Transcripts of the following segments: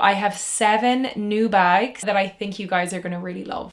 I have 7 new bags that I think you guys are gonna really love.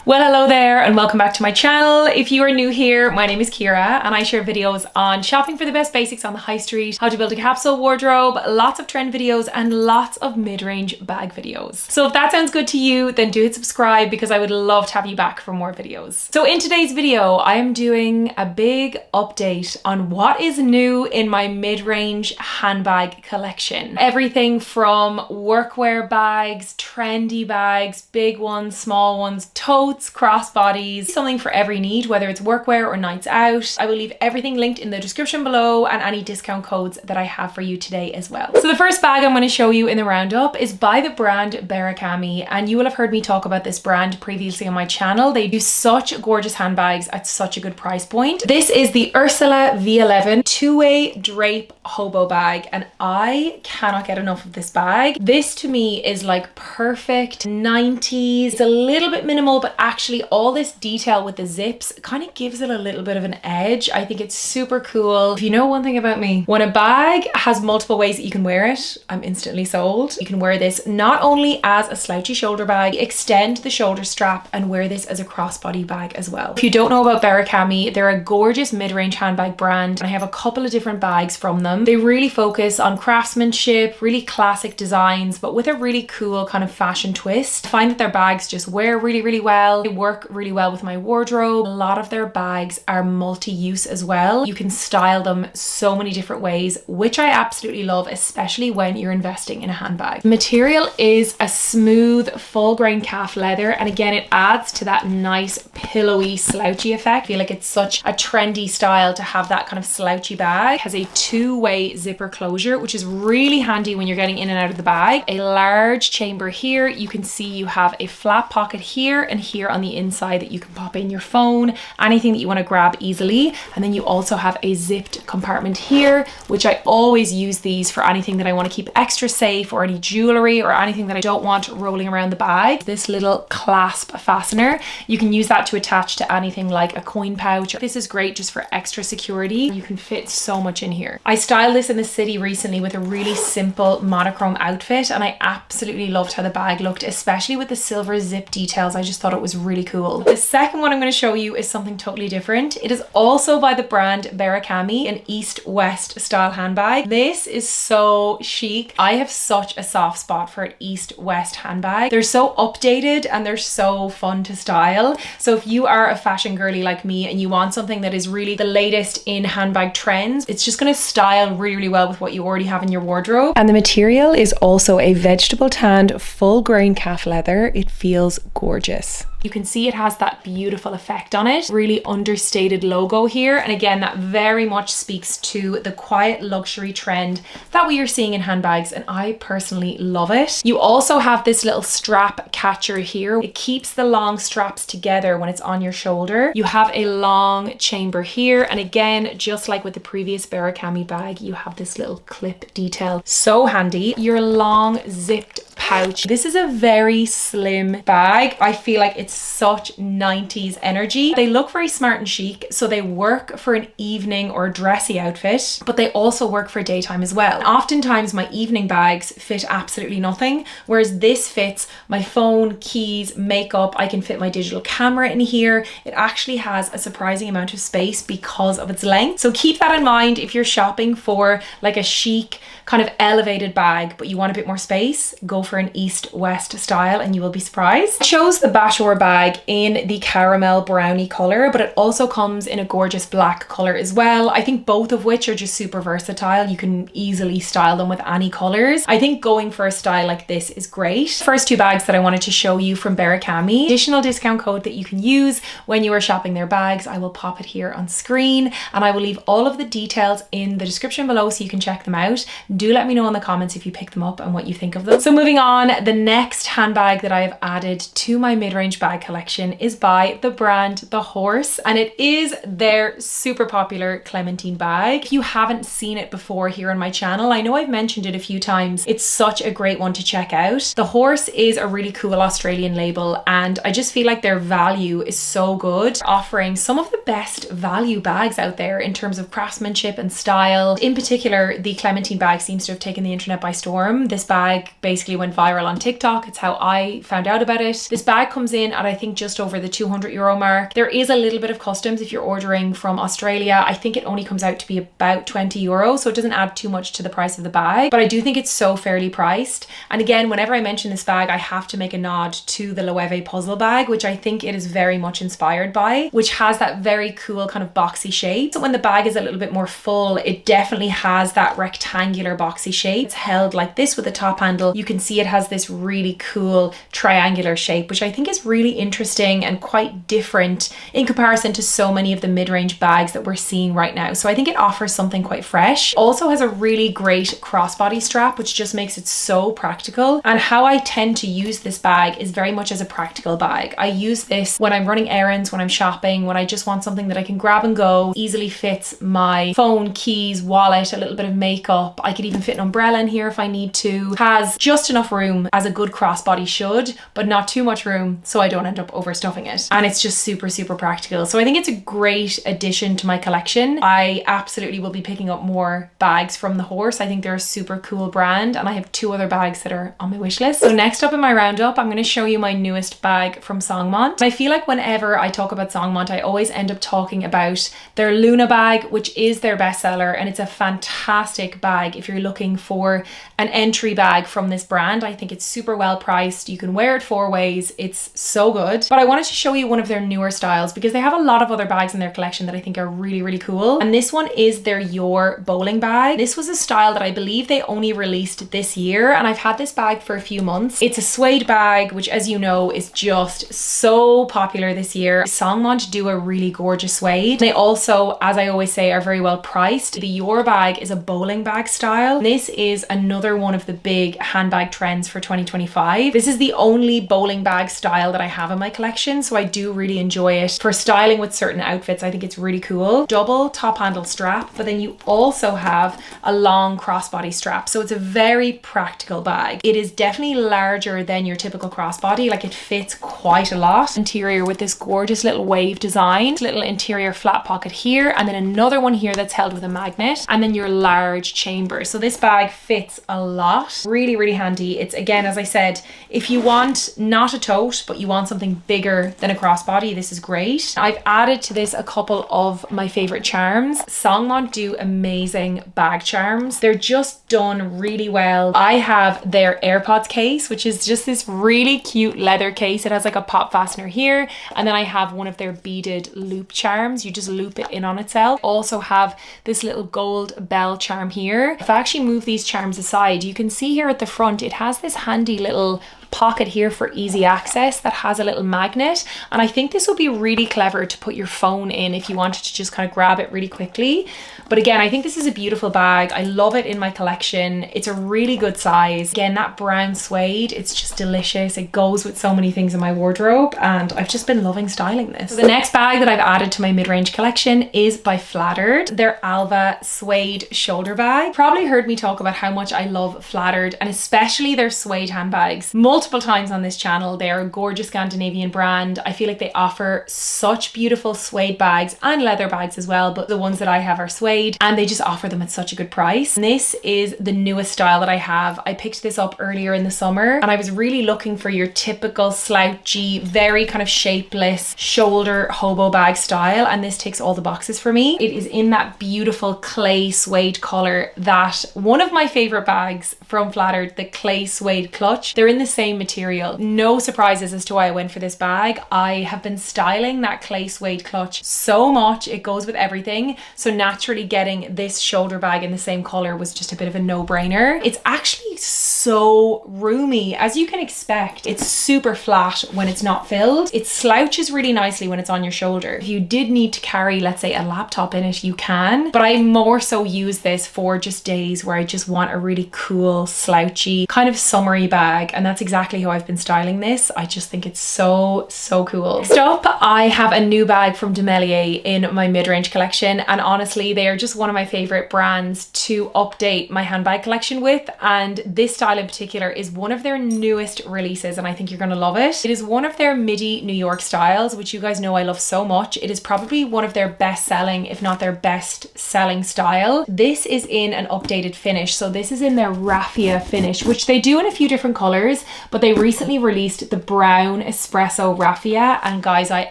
Well, hello there and welcome back to my channel. If you are new here, my name is Kira and I share videos on shopping for the best basics on the high street, how to build a capsule wardrobe, lots of trend videos and lots of mid-range bag videos. So if that sounds good to you, then do hit subscribe because I would love to have you back for more videos. So in today's video, I am doing a big update on what is new in my mid-range handbag collection. Everything from workwear bags, trendy bags, big ones, small ones, totes, crossbodies, something for every need, whether it's workwear or nights out. I will leave everything linked in the description below and any discount codes that I have for you today as well. So the first bag I'm going to show you in the roundup is by the brand Barakami, and you will have heard me talk about this brand previously on my channel. They do such gorgeous handbags at such a good price point. This is the Ursula V11 two-way drape hobo bag and I cannot get enough of this bag. This to me is like perfect 90s. It's a little bit minimal, but actually all this detail with the zips kind of gives it a little bit of an edge. I think it's super cool. If you know one thing about me, when a bag has multiple ways that you can wear it, I'm instantly sold. You can wear this not only as a slouchy shoulder bag, extend the shoulder strap and wear this as a crossbody bag as well. If you don't know about Beracamy, they're a gorgeous mid-range handbag brand and I have a couple of different bags from them. They really focus on craftsmanship, really classic designs, but with a really cool kind of fashion twist. I find that their bags just wear really well. They work really well with my wardrobe. A lot of their bags are multi-use as well. You can style them so many different ways, which I absolutely love, especially when you're investing in a handbag. The material is a smooth, full grain calf leather, and again, it adds to that nice pillowy, slouchy effect. I feel like it's such a trendy style to have that kind of slouchy bag. It has a two-way zipper closure, which is really handy when you're getting in and out of the bag. A large chamber here. You can see you have a flat pocket here and here on the inside that you can pop in your phone, anything that you want to grab easily. And then you also have a zipped compartment here, which I always use these for anything that I want to keep extra safe, or any jewelry or anything that I don't want rolling around the bag. This little clasp fastener, you can use that to attach to anything like a coin pouch. This is great just for extra security. You can fit so much in here. I styled this in the city recently with a really simple monochrome outfit and I absolutely loved how the bag looked, especially with the silver zip details. I just thought it was really cool. The second one I'm going to show you is something totally different. It is also by the brand Barakami, an east-west style handbag. This is so chic. I have such a soft spot for an east-west handbag. They're so updated and they're so fun to style. So if you are a fashion girly like me and you want something that is really the latest in handbag trends, it's just going to style really well with what you already have in your wardrobe. And the material is also a vegetable tanned full grain calf leather. It feels gorgeous. You can see it has that beautiful effect on it, really understated logo here. And again, that very much speaks to the quiet luxury trend that we are seeing in handbags. And I personally love it. You also have this little strap catcher here. It keeps the long straps together when it's on your shoulder. You have a long chamber here. And again, just like with the previous Barakami bag, you have this little clip detail. So handy. Your long zipped pouch. This is a very slim bag. I feel like it's such 90s energy. They look very smart and chic, so they work for an evening or dressy outfit, but they also work for daytime as well. And oftentimes my evening bags fit absolutely nothing, whereas this fits my phone, keys, makeup. I can fit my digital camera in here. It actually has a surprising amount of space because of its length. So keep that in mind if you're shopping for like a chic kind of elevated bag, but you want a bit more space, go for an east-west style and you will be surprised. I chose the Bashore bag in the caramel brownie color, but it also comes in a gorgeous black color as well. I think both of which are just super versatile. You can easily style them with any colors. I think going for a style like this is great. First two bags that I wanted to show you from Barakami. Additional discount code that you can use when you are shopping their bags. I will pop it here on screen and I will leave all of the details in the description below so you can check them out. Do let me know in the comments if you pick them up and what you think of them. So moving on, the next handbag that I have added to my mid-range bag collection is by the brand The Horse, and it is their super popular clementine bag. If you haven't seen it before here on my channel, I know I've mentioned it a few times. It's such a great one to check out. The Horse is a really cool Australian label, and I just feel like their value is so good, offering some of the best value bags out there in terms of craftsmanship and style. In particular, the clementine bag seems to have taken the internet by storm. This bag basically went viral on TikTok. It's how I found out about it. This bag comes in at I think just over the €200 mark. There is a little bit of customs if you're ordering from Australia. I think it only comes out to be about €20, so it doesn't add too much to the price of the bag, but I do think it's so fairly priced. And again, whenever I mention this bag, I have to make a nod to the Loewe puzzle bag, which I think it is very much inspired by, which has that very cool kind of boxy shape. So when the bag is a little bit more full, it definitely has that rectangular boxy shape. It's held like this with a top handle. You can see it has this really cool triangular shape, which I think is really interesting and quite different in comparison to so many of the mid-range bags that we're seeing right now. So I think it offers something quite fresh. Also has a really great crossbody strap, which just makes it so practical. And how I tend to use this bag is very much as a practical bag. I use this when I'm running errands, when I'm shopping, when I just want something that I can grab and go, easily fits my phone, keys, wallet, a little bit of makeup. I could even fit an umbrella in here if I need to. Has just enough room as a good crossbody should, but not too much room so I don't end up overstuffing it. And it's just super, super practical. So I think it's a great addition to my collection. I absolutely will be picking up more bags from The Horse. I think they're a super cool brand, and I have 2 other bags that are on my wish list. So next up in my roundup, I'm going to show you my newest bag from Songmont. And I feel like whenever I talk about Songmont, I always end up talking about their Luna bag, which is their bestseller, and it's a fantastic bag if you're looking for an entry bag from this brand. I think it's super well priced. You can wear it 4 ways. It's so good. But I wanted to show you one of their newer styles because they have a lot of other bags in their collection that I think are really, really cool. And this one is their Your bowling bag. This was a style that I believe they only released this year, and I've had this bag for a few months. It's a suede bag, which, as you know, is just so popular this year. Songmont do a really gorgeous suede. They also, as I always say, are very well priced. The Your bag is a bowling bag style. This is another one of the big handbag trends for 2025. This is the only bowling bag style that I have in my collection, so I do really enjoy it. For styling with certain outfits, I think it's really cool. Double top handle strap, but then you also have a long crossbody strap. So it's a very practical bag. It is definitely larger than your typical crossbody. Like, it fits quite a lot. Interior with this gorgeous little wave design, little interior flat pocket here, and then another one here that's held with a magnet, and then your large chamber. So this bag fits a lot. Really, really handy. It's, again, as I said, if you want not a tote, but you want something bigger than a crossbody, this is great. I've added to this a couple of my favorite charms. Songmont do amazing bag charms. They're just done really well. I have their AirPods case, which is just this really cute leather case. It has like a pop fastener here, and then I have one of their beaded loop charms. You just loop it in on itself. Also have this little gold bell charm here. If I actually move these charms aside, you can see here at the front, it has this handy little pocket here for easy access that has a little magnet, and I think this will be really clever to put your phone in if you wanted to just kind of grab it really quickly. But again, I think this is a beautiful bag. I love it in my collection. It's a really good size. Again, that brown suede, it's just delicious. It goes with so many things in my wardrobe, and I've just been loving styling this. So the next bag that I've added to my mid-range collection is by Flattered, their Alva suede shoulder bag. Probably heard me talk about how much I love Flattered, and especially their suede handbags multiple times on this channel. They are a gorgeous Scandinavian brand. I feel like they offer such beautiful suede bags and leather bags as well, but the ones that I have are suede, and they just offer them at such a good price. And this is the newest style that I have. I picked this up earlier in the summer, and I was really looking for your typical slouchy, very kind of shapeless shoulder hobo bag style, and this ticks all the boxes for me. It is in that beautiful clay suede color that one of my favorite bags from Flattered, the clay suede clutch. They're in the same material. No surprises as to why I went for this bag. I have been styling that clay suede clutch so much. It goes with everything. So naturally getting this shoulder bag in the same color was just a bit of a no-brainer. It's actually it's so roomy. As you can expect, it's super flat when it's not filled. It slouches really nicely when it's on your shoulder. If you did need to carry, let's say, a laptop in it, you can, but I more so use this for just days where I just want a really cool, slouchy, kind of summery bag, and that's exactly how I've been styling this. I just think it's so cool. Next up, I have a new bag from Demellier in my mid-range collection, and honestly, they are just one of my favorite brands to update my handbag collection with, and this style in particular is one of their newest releases, and I think you're gonna love it. It is one of their midi New York styles, which you guys know I love so much. It is probably one of their best selling, if not their best selling style. This is in an updated finish, so this is in their raffia finish, which they do in a few different colors, but they recently released the brown espresso raffia, and guys, I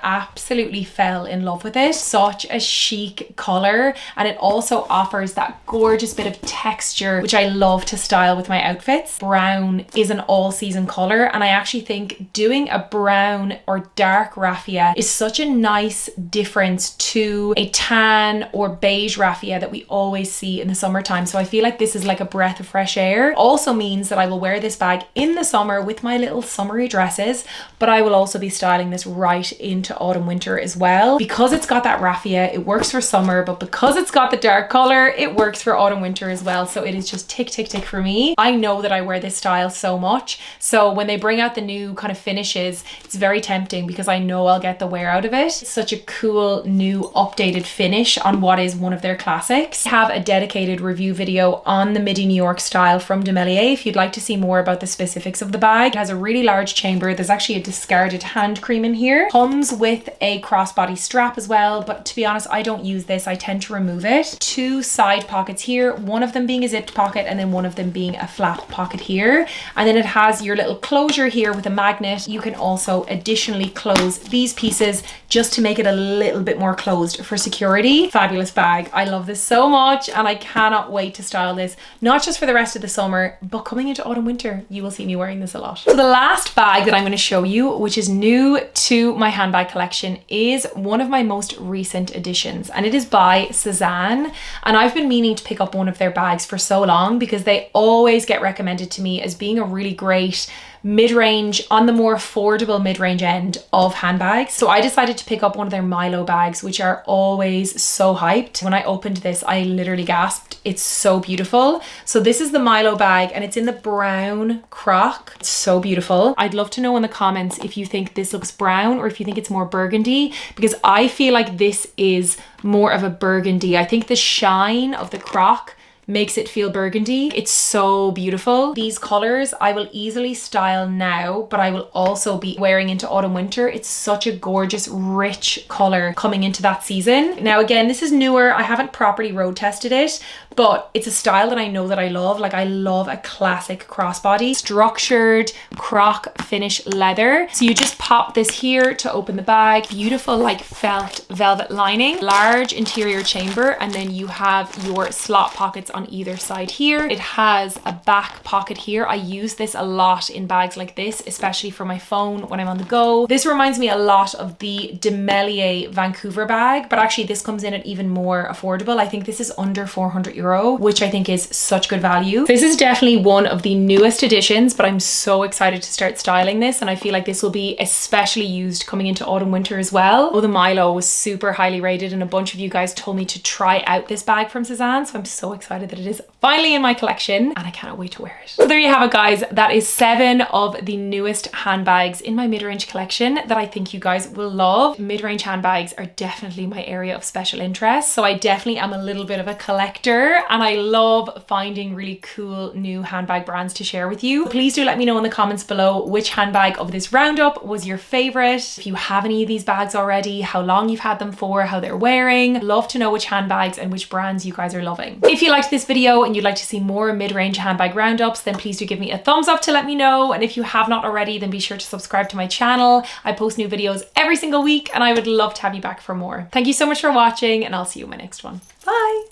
absolutely fell in love with it. Such a chic color, and it also offers that gorgeous bit of texture, which I love to style with my outfits. Brown is an all-season color, and I actually think doing a brown or dark raffia is such a nice difference to a tan or beige raffia that we always see in the summertime. So I feel like this is like a breath of fresh air. Also means that I will wear this bag in the summer with my little summery dresses, but I will also be styling this right into autumn winter as well. Because it's got that raffia, it works for summer, but because it's got the dark color, it works for autumn winter as well. So it is just tick for me. I know that I wear this style so much, so when they bring out the new kind of finishes, it's very tempting because I know I'll get the wear out of it. It's such a cool new updated finish on what is one of their classics. I have a dedicated review video on the midi New York style from Demellier if you'd like to see more about the specifics of the bag. It has a really large chamber. There's actually a discarded hand cream in here. Comes with a crossbody strap as well, but to be honest, I don't use this. I tend to remove it. Two side pockets here, one of them being a zipped pocket and then one of them being a flat pocket here. And then it has your little closure here with a magnet. You can also additionally close these pieces just to make it a little bit more closed for security. Fabulous bag. I love this so much, and I cannot wait to style this, not just for the rest of the summer, but coming into autumn winter, you will see me wearing this a lot. So the last bag that I'm going to show you, which is new to my handbag collection, is one of my most recent additions, and it is by Sesan. And I've been meaning to pick up one of their bags for so long because they always get recommended to me as being a really great mid-range, on the more affordable mid-range end of handbags. So I decided to pick up one of their Milo bags, which are always so hyped. When I opened this, I literally gasped. It's so beautiful. So this is the Milo bag, and it's in the brown croc. It's so beautiful. I'd love to know in the comments if you think this looks brown or if you think it's more burgundy, because I feel like this is more of a burgundy. I think the shine of the croc makes it feel burgundy. It's so beautiful. These colors I will easily style now, but I will also be wearing into autumn winter. It's such a gorgeous, rich color coming into that season. Now again, this is newer. I haven't properly road tested it, but it's a style that I know that I love. Like, I love a classic crossbody, structured croc finish leather. So you just pop this here to open the bag. Beautiful like felt velvet lining, large interior chamber, and then you have your slot pockets on either side here. It has a back pocket here. I use this a lot in bags like this, especially for my phone when I'm on the go. This reminds me a lot of the Demellier Vancouver bag, but actually this comes in at even more affordable. I think this is under 400 euro, which I think is such good value. This is definitely one of the newest additions, but I'm so excited to start styling this, and I feel like this will be especially used coming into autumn winter as well. Oh, the Milo was super highly rated, and a bunch of you guys told me to try out this bag from Sesan, so I'm so excited that it is finally in my collection, and I cannot wait to wear it. So there you have it, guys. That is 7 of the newest handbags in my mid-range collection that I think you guys will love. Mid-range handbags are definitely my area of special interest, so I definitely am a little bit of a collector, and I love finding really cool new handbag brands to share with you. Please do let me know in the comments below which handbag of this roundup was your favorite. If you have any of these bags already, how long you've had them for, how they're wearing. Love to know which handbags and which brands you guys are loving. If you liked this video and you'd like to see more mid-range handbag roundups, then please do give me a thumbs up to let me know. And if you have not already, then be sure to subscribe to my channel. I post new videos every single week, and I would love to have you back for more. Thank you so much for watching, and I'll see you in my next one. Bye.